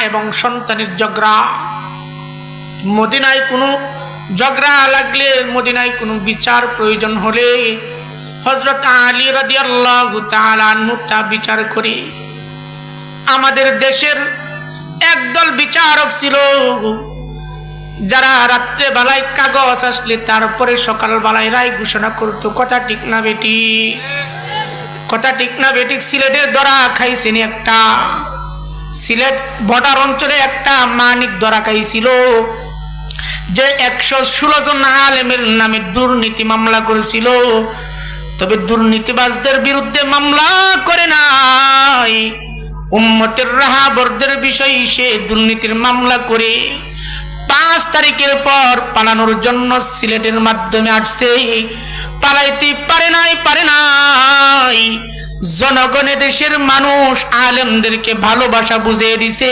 এবং সন্তানের ঝগড়া। মদিনায় কোনো ঝগড়া লাগলে, মদিনায় কোনো বিচার প্রয়োজন হলে হযরত আলী রাদিয়াল্লাহু তাআলা আনহু তা বিচার করে। আমাদের দেশের একদল বিচারক ছিল যারা রাত্রে বেলায় কাগজ আসলে তারপরে সকাল বেলায় রায় ঘোষণা করত। কথা ঠিক না বেটি? কথা ঠিক না বেটি? সিলেটের ধরা খাইছেন একটা, সিলেট বর্ডার অঞ্চলে একটা মানিক ধরা খাইছিল যে 116 জন আলেমের নামে দুর্নীতি মামলা করেছিল। তবে দুর্নীতিবাজদের বিরুদ্ধে মামলা করে নাই, উম্মতের রাহাবরদের বিষয়ে সে দুর্নীতির মামলা করে 5 তারিখের পর পালানোর জন্য সিলেটের মাধ্যমে আসছে। পালাইতে পারে নাই। জনগণে দেশের মানুষ আলেমদেরকে ভালোবাসা বুঝিয়ে দিছে,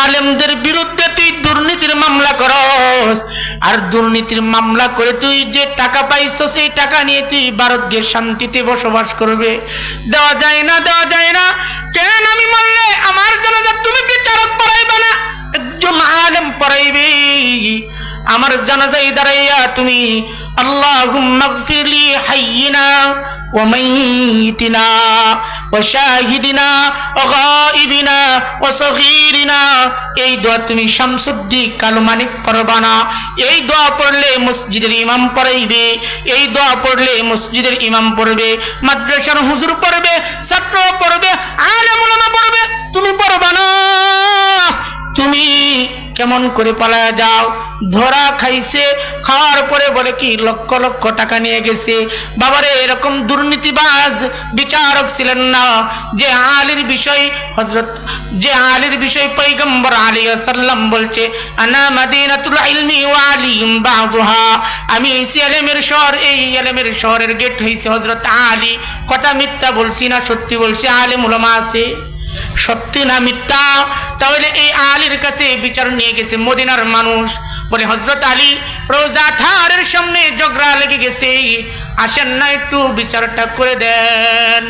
আলেমদের বিরুদ্ধে তুই দুর্নীতির মামলা করস, আর দুর্নীতির মামলা করে তুই যে টাকা পাইছ সেই টাকা নিয়ে তুই ভারত গিয়ে শান্তিতে বসবাস করবে। দেওয়া যায় না, দেওয়া যায় না। কেন আমি মানলে আমার জানাজা তুমি বিচারক পড়াইবে না, একজন আলেম পড়াইবে। আমার জানাজায় দাঁড়াইয়া তুমি আল্লাহুম্মা গফিরলি হাইয়িনা ওয়া মাইয়িতিনা ওয়া শাহিদিনা ওয়া গায়িবিনা ওয়া সগীরিনা, এই দোয়া তুমি শামসুদ্দিন কালমানিক পড়বা না। এই দোয়া পড়লে মসজিদের ইমাম পড়াইবে, এই দোয়া পড়লে মসজিদের ইমাম পড়বে, মাদ্রাসার হুজুর পড়বে, ছাত্র পড়বে, আলেম উলামা পড়বে, তুমি পড়বা না। তুমি কেমন করে পালায়া যাও? ধরা খাইছে, খাওয়ার পরে বলে কি লক্ষ লক্ষ টাকা নিয়ে গেছে। বাবারে, এরকম দুর্নীতিবাজ বিচারক ছিলেন না যে আলীর বিষয় পয়গম্বর আলাইহিস সালাম বলছে আনা মাদিনাতুল ইলমি ওয়া আলিম বাযুহা, আমি এই ইলমের শহর, এই ইলমের শহরের গেট হইছে হযরত আলী। কথা মিথ্যা বলছি না সত্যি বলছি? আলেম উলামা আছে, সত্যি না মিথ্যা? তাহলে এই আলীর কাছে বিচার নিয়ে গেছে মদিনার মানুষ। বলে হযরত আলী রোজা থারের সামনে ঝগড়া লেগে গেছে, আসেন না একটু বিচারটা করে দেন।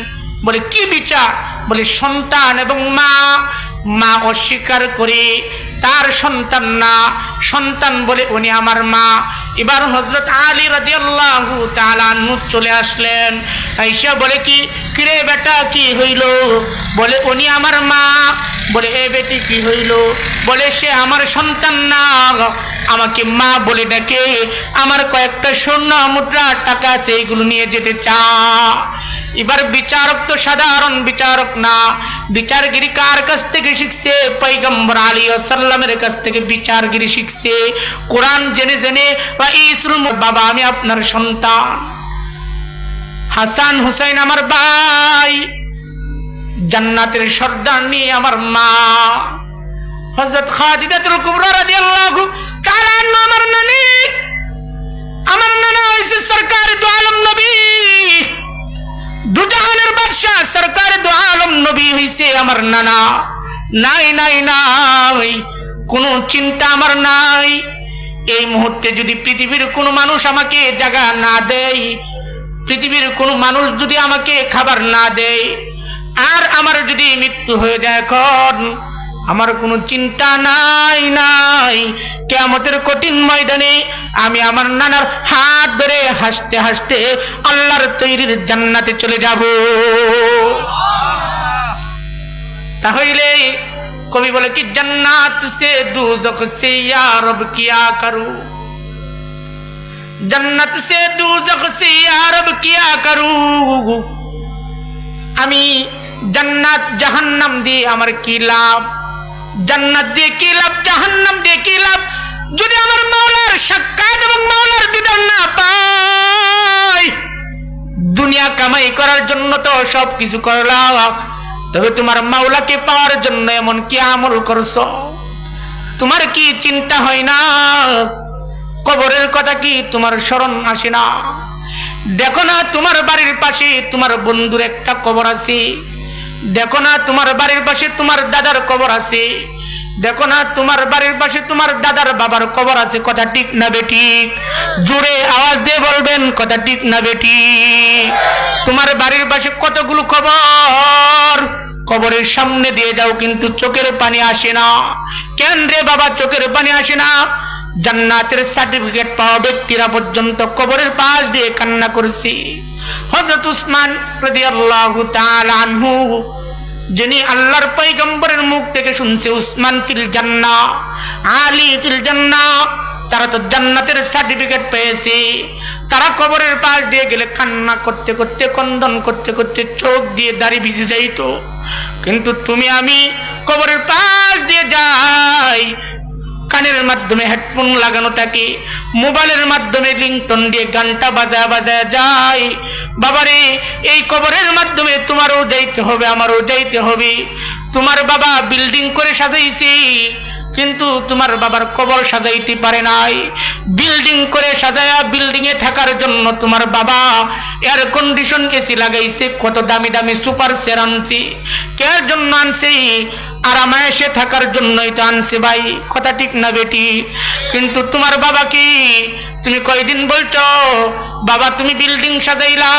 বলে কি বিচার? বলে সন্তান এবং মা অস্বীকার করে তার সন্তান না, সন্তান বলে উনি আমার মা। এবার হযরত আলী রাদিয়াল্লাহু তাআলা আনহু চলে আসলেন, আয়েশা বলে কি কিরে বেটা কি হইল? বলে উনি আমার মা। বলে এ বেটি কি হইল? বলে সে আমার সন্তান না, আমাকে মা বলে ডাকে, আমার কয়েকটা স্বর্ণ মুদ্রা টাকা আছে এইগুলো নিয়ে যেতে চা। এবার বিচারক তো সাধারণ বিচারক না, বিচারগিরি কার কাছ থেকে শিখছে? পয়গম্বর আলাইহিস সালামের কাছ থেকে বিচারগিরি শিখছে, কোরআন জেনে জেনে। বাবা আমি আপনার সন্তান, হাসান হুসাইন আমার ভাই, জান্নাতের সর্দারনি আমার মা হযরত খাদিজাতুল কুবরা রাদিয়াল্লাহু তাআলা আনহা আমার নানি, আমার নানা হইছে সরকার দু আলম নবী, দুজাহানের বাদশা সরকার দু আলম নবী হইছে আমার নানা। নাই নাই নাই, কোনো চিন্তা আমার নাই। এই মুহূর্তে যদি পৃথিবীর কোনো মানুষ আমাকে জায়গা না দেয়, পৃথিবীর কোনো মানুষ যদি আমাকে খাবার না দেয়, আর আমার যদি মৃত্যু হয়ে যায়, এখন আমার কোনো চিন্তা নাই। কিয়ামতের কঠিন ময়দানে আমি আমার নানার হাত ধরে হাসতে হাসতে আল্লাহর তৈরির জান্নাতে চলে যাব। তাহলে কবি বলে কি জান্নাত সে দুজখ সে ইয়া রব কিয়া করু, জান্নাত সে দুজখ সে ইয়া রব কিয়া করু। আমি জান্নাত জাহান্নাম দিয়ে আমার কি লাভ? জান্নাত দিয়ে কি লাভ, জাহান্নাম দিয়ে কি লাভ যদি আমার মাওলার সাক্ষাৎ এবং মাওলার বিধান না পাই? দুনিয়া কামাই করার জন্য তো সব কিছু করলাম, তবে তোমার মাওলাকে পাওয়ার জন্য এমন কি আমল করছো? তোমার কি চিন্তা হয় না? কবরের কথা কি তোমার স্মরণ আসে না? দেখো না তোমার বাড়ির পাশে তোমার বন্ধুর একটা কবর আছে, দেখো না তোমার বাড়ির পাশে তোমার দাদার কবর আছে, দেখো না তোমার বাড়ির পাশে তোমার দাদার বাবার কবর আছে। কথা ঠিক না বেঠিক? জোরে আওয়াজ দিয়ে বলবেন কথা ঠিক না বেঠিক? তোমার বাড়ির পাশে কতগুলো কবর, কবরের সামনে দিয়ে যাও, কিন্তু চোখের পানি আসে না। কেন রে বাবা চোখের পানি আসে না? জান্নাতের সার্টিফিকেট পাওয়া ব্যক্তিরা পর্যন্ত কবরের পাশ দিয়ে কান্না করছে। হযরত উসমান রাদিয়াল্লাহু তাআলা আনহু, যিনি আল্লাহর পয়গম্বরের মুখ থেকে শুনছে উসমান ফিল জান্নাহ, আলী ফিল জান্নাহ, তারা তো জান্নাতের সার্টিফিকেট পেয়েছে। তারা কবরের পাশ দিয়ে গেলে কান্না করতে করতে, ক্রন্দন করতে করতে চোখ দিয়ে দাড়ি ভিজে যাইতো। কিন্তু তুমি আমি কবরের পাশ দিয়ে যাই, কানের মাধ্যমে হেডফোন লাগানো থাকে, মোবাইলের মাধ্যমে রিংটোন দিয়ে গানটা বাজায় বাজায় যায়। বাবারে, এই কবরের মাধ্যমে তোমারও যাইতে হবে, আমারও যাইতে হবে। তোমার বাবা বিল্ডিং করে সাজাইছে, কিন্তু তোমার বাবার কবর সাজাইতে পারে নাই। বিল্ডিং করে সাজায়া বিল্ডিং এ থাকার জন্য তোমার বাবা এয়ার কন্ডিশন এসি লাগাইছে, কত দামি দামি সুপার সেট আনছে। কার জন্য আনছে? আরামায়েশে থাকার জন্যই তো আনছে ভাই, কথা ঠিক না বেটি? কিন্তু তোমার বাবা কি, তুমি কয়দিন বলছো বাবা তুমি বিল্ডিং সাজাইলা,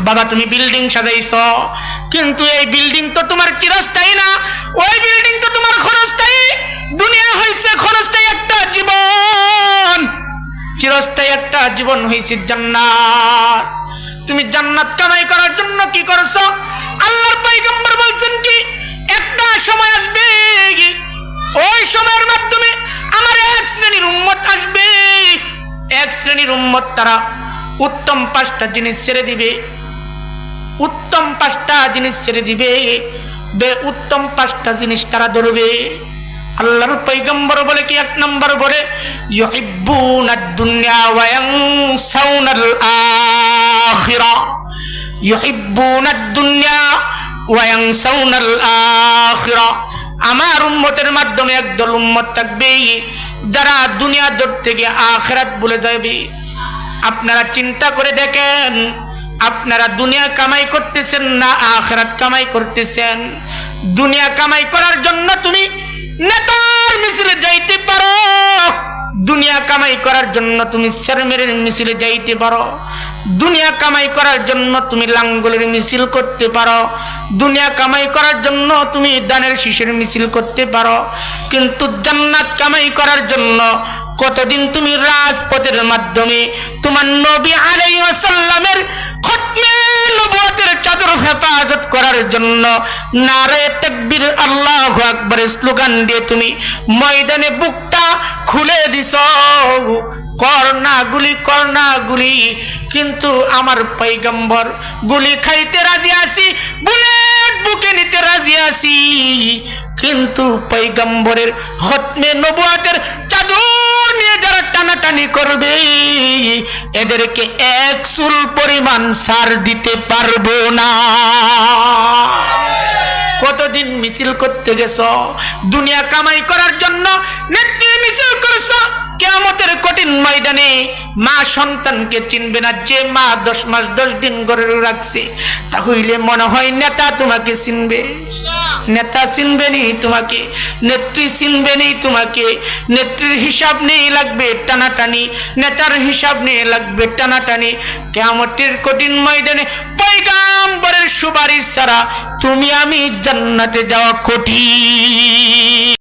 বাবা তুমি বিল্ডিং সাজাইছ, কিন্তু এই বিল্ডিং তো তোমার চিরস্থায়ী না, ওই বিল্ডিং তো তোমার ক্ষণস্থায়ী। দুনিয়া হইছে ক্ষণস্থায়ী একটা জীবন, চিরস্থায়ী একটা জীবন হইছে জান্নাত। তুমি জান্নাত কামাই করার জন্য কি করছো? আল্লাহর পয়গম্বর বলছেন কি, একটা সময় আসবে, ওই সময়ের মাধ্যমে আমার এক শ্রেণীর উম্মত আসবে, এক শ্রেণীর উম্মত তারা উত্তম 5টা জিনিস ছেড়ে দিবে, উত্তম 5টা জিনিস ছেড়ে দিবে, উত্তম 5টা জিনিস তারা ধরবে। আল্লাহর পয়গম্বর বলে কি, 1 নম্বর বলে ইউহিব্বুনাদ দুনিয়া ওয়া ইয়ানসাউনাল আখিরা, ইউহিব্বুনাদ দুনিয়া ওয়া ইয়ানসাউনাল আখিরা। আমার উম্মতের মাধ্যমে একদল উম্মত থাকবে যারা দুনিয়া ধরতে গিয়ে আখিরাত ভুলে যাবে। আপনারা চিন্তা করে দেখেন, আপনারা দুনিয়া কামাই করতেছেন না আখিরাত কামাই করতেছেন? দুনিয়া কামাই করার জন্য তুমি নেতার মিছিলে যাইতে পারো, দুনিয়া কামাই করার জন্য তুমি শর্মের মিছিলে যাইতে পারো, দুনিয়া কামাই করার জন্য তুমি লাঙ্গলের মিছিল করতে পারো, দুনিয়া কামাই করার জন্য তুমি দানের শীষের মিছিল করতে পারো, কিন্তু জান্নাত কামাই করার জন্য কতদিন তুমি রাজপথের মাধ্যমে তোমার নবী আলাইহিস সালামের খতমে নবুয়তের চাদর হেফাজত করার জন্য নারে তাকবীর আল্লাহু আকবার স্লোগান দিয়ে তুমি ময়দানে বুকটা খুলে দিছো, করনা গুলি, কিন্তু আমার পয়গম্বর গুলি খাইতে রাজি আছি, বুলেট বুকে নিতে রাজি আছি, কিন্তু পয়গম্বরের খতমে নবুয়তের চাদর নিয়ে যারা টানাটানি করবে এদেরকে 1 চুল পরিমাণ সার দিতে পারবো না। কতদিন মিছিল করতে গেছো? দুনিয়া কামাই করার জন্য নেত্রী মিছিল করছো। কিয়ামতের কঠিন ময়দানে মা সন্তানকে চিনবে না, যে মা 10 মাস 10 দিন ঘরে রাখছে, তাহলে মনে হয় নেতা তোমাকে চিনবে? নেতা চিনবে নি তোমাকে, নেত্রী চিনবে নি তোমাকে। নেত্রীর হিসাব নেই, লাগবে টানাটানি, নেতার হিসাব নেই, লাগবে টানাটানি। কিয়ামতের কঠিন ময়দানে পয়গম্বরের সুপারিশ ছাড়া তুমি আমি জান্নাতে যাওয়া কঠিন।